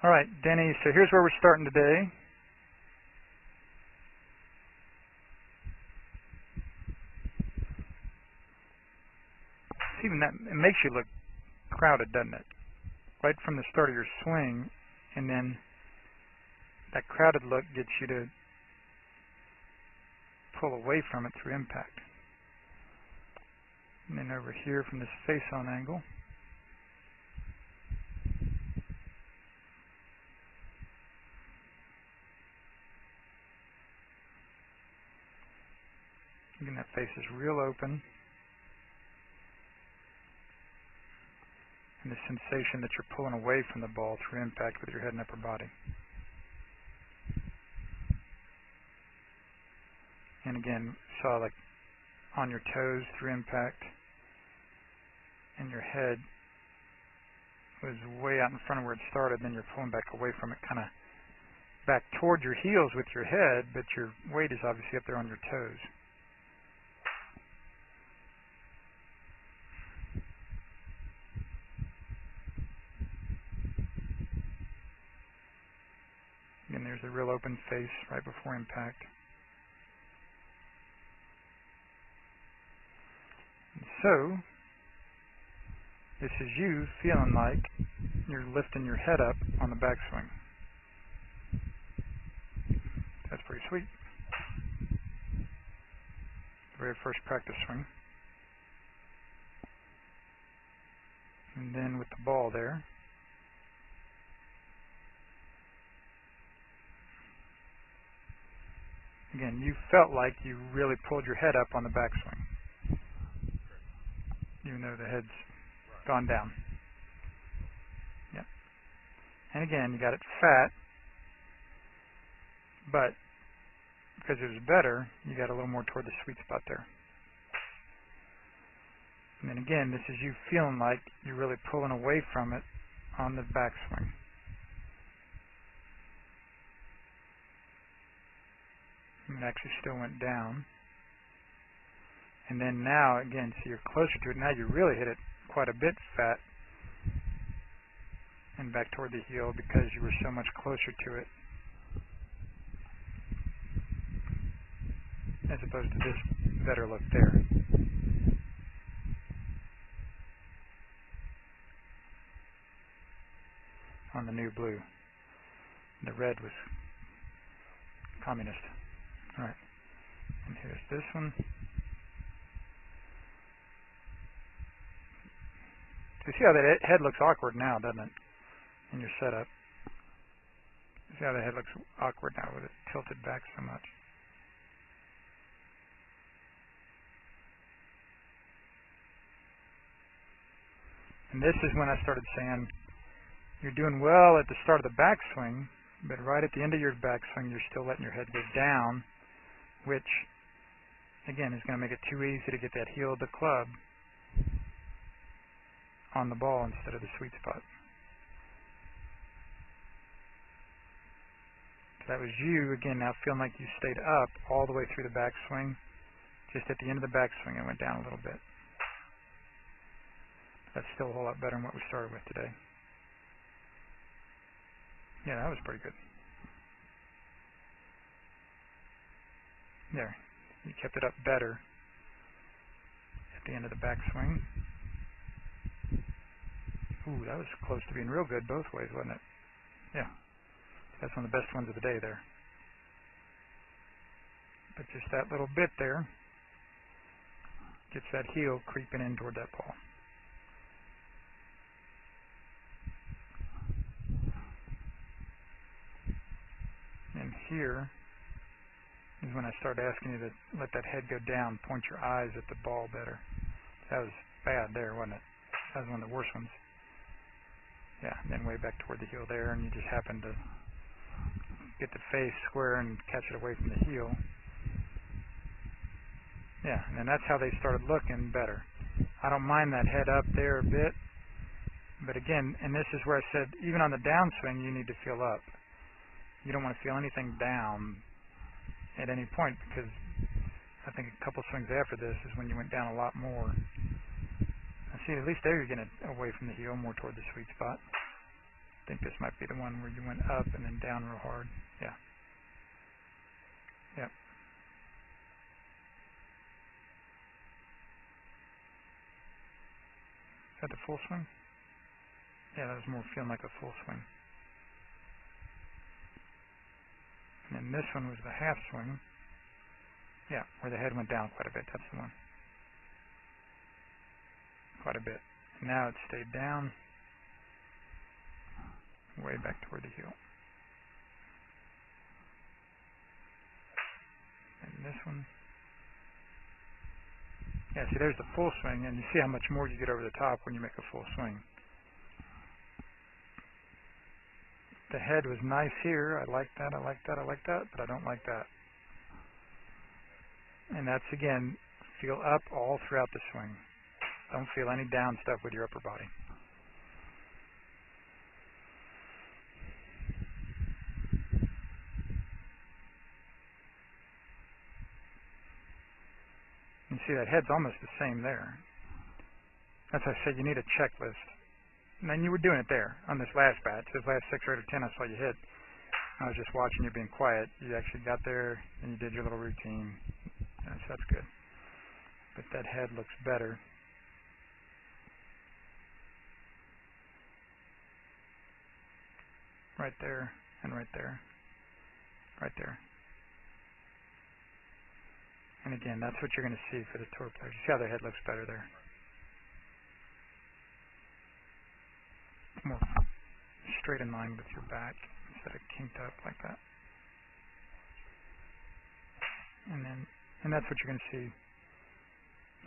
All right, Denny, so here's where we're starting today. Even that, it makes you look crowded, doesn't it? Right from the start of your swing, and then that crowded look gets you to pull away from it through impact. And then over here from this face-on angle, again, that face is real open. And the sensation that you're pulling away from the ball through impact with your head and upper body. And again, saw like on your toes through impact, and your head was way out in front of where it started, then you're pulling back away from it, kind of back toward your heels with your head, but your weight is obviously up there on your toes. Again, there's a real open face right before impact. And so, this is you feeling like you're lifting your head up on the backswing. That's pretty sweet. Very first practice swing. And then with the ball there. Again, you felt like you really pulled your head up on the backswing, even though the head's gone down. Yep. And again, you got it fat, but because it was better, you got a little more toward the sweet spot there. And then again, this is you feeling like you're really pulling away from it on the backswing. It actually still went down. And then now, again, so you're closer to it. Now you really hit it quite a bit fat and back toward the heel because you were so much closer to it as opposed to this better look there. On the new blue. The red was communist. All right, and here's this one. So you see how that head looks awkward now, doesn't it, in your setup? You see how the head looks awkward now with it tilted back so much. And this is when I started saying, you're doing well at the start of the backswing, but right at the end of your backswing, you're still letting your head go down, which, again, is going to make it too easy to get that heel of the club on the ball instead of the sweet spot. So that was you, again, now feeling like you stayed up all the way through the backswing. Just at the end of the backswing, it went down a little bit. That's still a whole lot better than what we started with today. Yeah, that was pretty good. There, you kept it up better at the end of the backswing. Ooh, that was close to being real good both ways, wasn't it? Yeah, that's one of the best ones of the day there. But just that little bit there gets that heel creeping in toward that ball. And here is when I started asking you to let that head go down, point your eyes at the ball better. That was bad there, wasn't it? That was one of the worst ones. Yeah, and then way back toward the heel there, and you just happened to get the face square and catch it away from the heel. Yeah, and that's how they started looking better. I don't mind that head up there a bit, but again, and this is where I said, even on the downswing, you need to feel up. You don't want to feel anything down at any point, because I think a couple swings after this is when you went down a lot more. I see, at least there you're getting it away from the heel, more toward the sweet spot. think this might be the one where you went up and then down real hard. Yeah. Yep. Is that the full swing? Yeah, that was more feeling like a full swing. And then this one was the half swing. Yeah, where the head went down quite a bit. That's the one. Quite a bit. And now it stayed down way back toward the heel. And this one. Yeah, see, there's the full swing, and you see how much more you get over the top when you make a full swing. The head was nice here. I like that, I like that, I like that, but I don't like that. And that's, again, feel up all throughout the swing. Don't feel any down stuff with your upper body. You see that head's almost the same there. That's why I said you need a checklist. And then you were doing it there on this last batch. This last 6 or 8 or 10 I saw you hit. I was just watching you being quiet. You actually got there and you did your little routine. So that's good. But that head looks better. Right there and right there. Right there. And again, that's what you're going to see for the tour players. You see how their head looks better there. More straight in line with your back instead of kinked up like that. And that's what you're going to see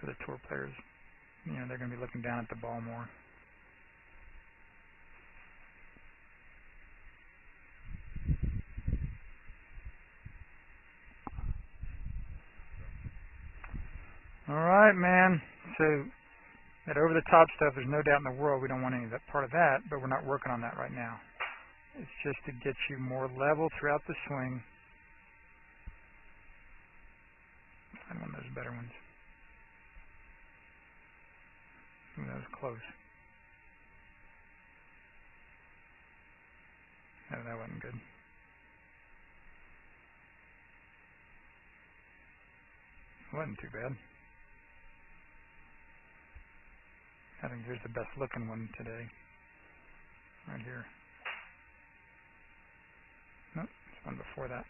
for the tour players. You know, they're going to be looking down at the ball more. All right, man. So that over-the-top stuff, there's no doubt in the world we don't want any of that part of that, but we're not working on that right now. It's just to get you more level throughout the swing. Find one of those better ones. Ooh, that was close. No, that wasn't good. It wasn't too bad. I think here's the best looking one today. Right here. Nope, it's one before that.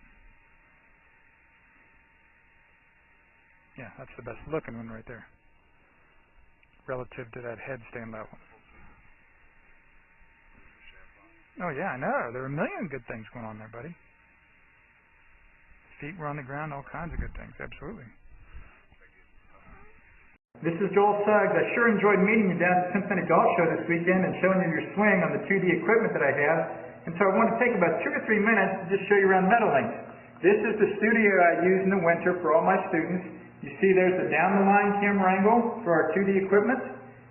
Yeah, that's the best looking one right there. Relative to that head staying level. Oh yeah, I know. There are a million good things going on there, buddy. Feet were on the ground, all kinds of good things, absolutely. This is Joel Suggs. I sure enjoyed meeting you down at the Cincinnati Golf Show this weekend and showing you your swing on the 2D equipment that I have. And so I want to take about 2 or 3 minutes to just show you around Meadowlink. This is the studio I use in the winter for all my students. You see there's the down-the-line camera angle for our 2D equipment.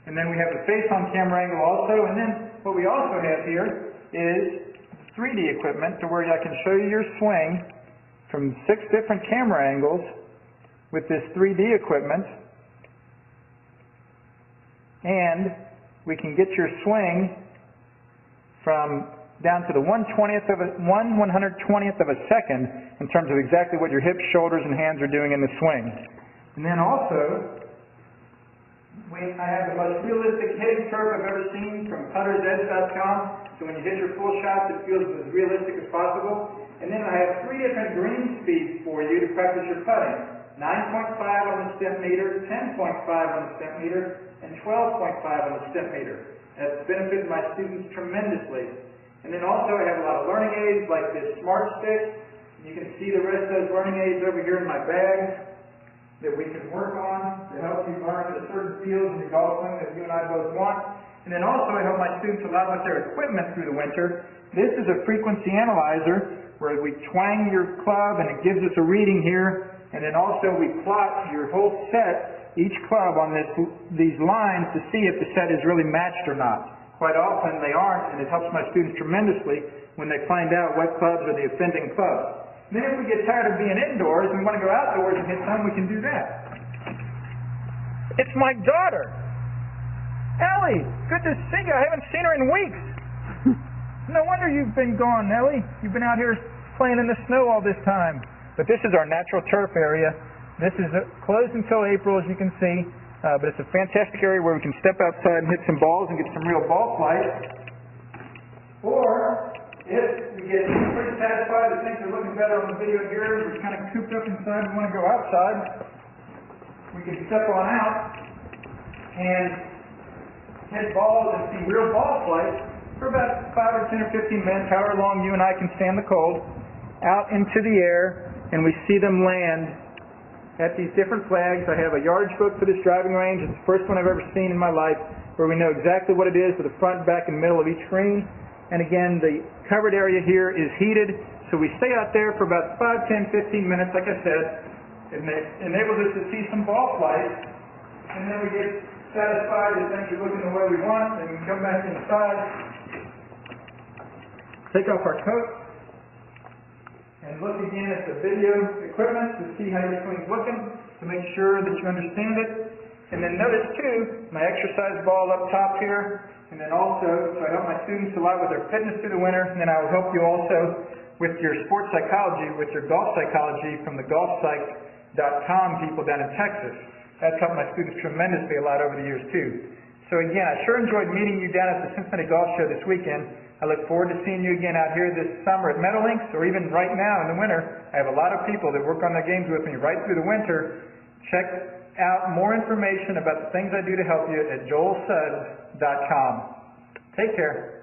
And then we have the face-on camera angle also. And then what we also have here is 3D equipment to where I can show you your swing from 6 different camera angles with this 3D equipment. And we can get your swing from down to the 1/120th of a second in terms of exactly what your hips, shoulders, and hands are doing in the swing. And then also, I have the most realistic hitting curve I've ever seen from puttersedge.com. So when you hit your full shots, it feels as realistic as possible. And then I have 3 different green speeds for you to practice your putting. 9.5 on the step meter, 10.5 on the step meter, and 12.5 on the step meter. That's benefited my students tremendously. And then also I have a lot of learning aids like this Smart Stick. You can see the rest of those learning aids over here in my bag that we can work on to help you learn the certain fields in the golf swing that you and I both want. And then also I help my students a lot with their equipment through the winter. This is a frequency analyzer where we twang your club and it gives us a reading here. And then also we plot your whole set, each club on these lines to see if the set is really matched or not. Quite often they aren't, and it helps my students tremendously when they find out what clubs are the offending clubs. Then if we get tired of being indoors and we want to go outdoors and hit some, we can do that. It's my daughter. Ellie, good to see you. I haven't seen her in weeks. No wonder you've been gone, Nellie. You've been out here playing in the snow all this time. But this is our natural turf area. This is closed until April, as you can see. But it's a fantastic area where we can step outside and hit some balls and get some real ball flight. Or, if we get pretty satisfied that things are looking better on the video here, we're kind of cooped up inside and want to go outside, we can step on out and hit balls and see real ball flight for about 5 or 10 or 15 minutes, however long you and I can stand the cold, out into the air, and we see them land at these different flags. I have a yardage book for this driving range. It's the first one I've ever seen in my life where we know exactly what it is with the front, back, and middle of each green. And again, the covered area here is heated, so we stay out there for about 5, 10, 15 minutes, like I said. It enables us to see some ball flight, and then we get satisfied that things are looking the way we want, and we can come back inside, take off our coat, and look again at the video equipment to see how your swing's looking, to make sure that you understand it. And then notice too, my exercise ball up top here, and then also, so I help my students a lot with their fitness through the winter, and then I will help you also with your sports psychology, with your golf psychology from the golfpsych.com people down in Texas. That's helped my students tremendously a lot over the years too. So again, I sure enjoyed meeting you down at the Cincinnati Golf Show this weekend. I look forward to seeing you again out here this summer at Meadowlinks, or even right now in the winter. I have a lot of people that work on their games with me right through the winter. Check out more information about the things I do to help you at joelsuggs.com. Take care.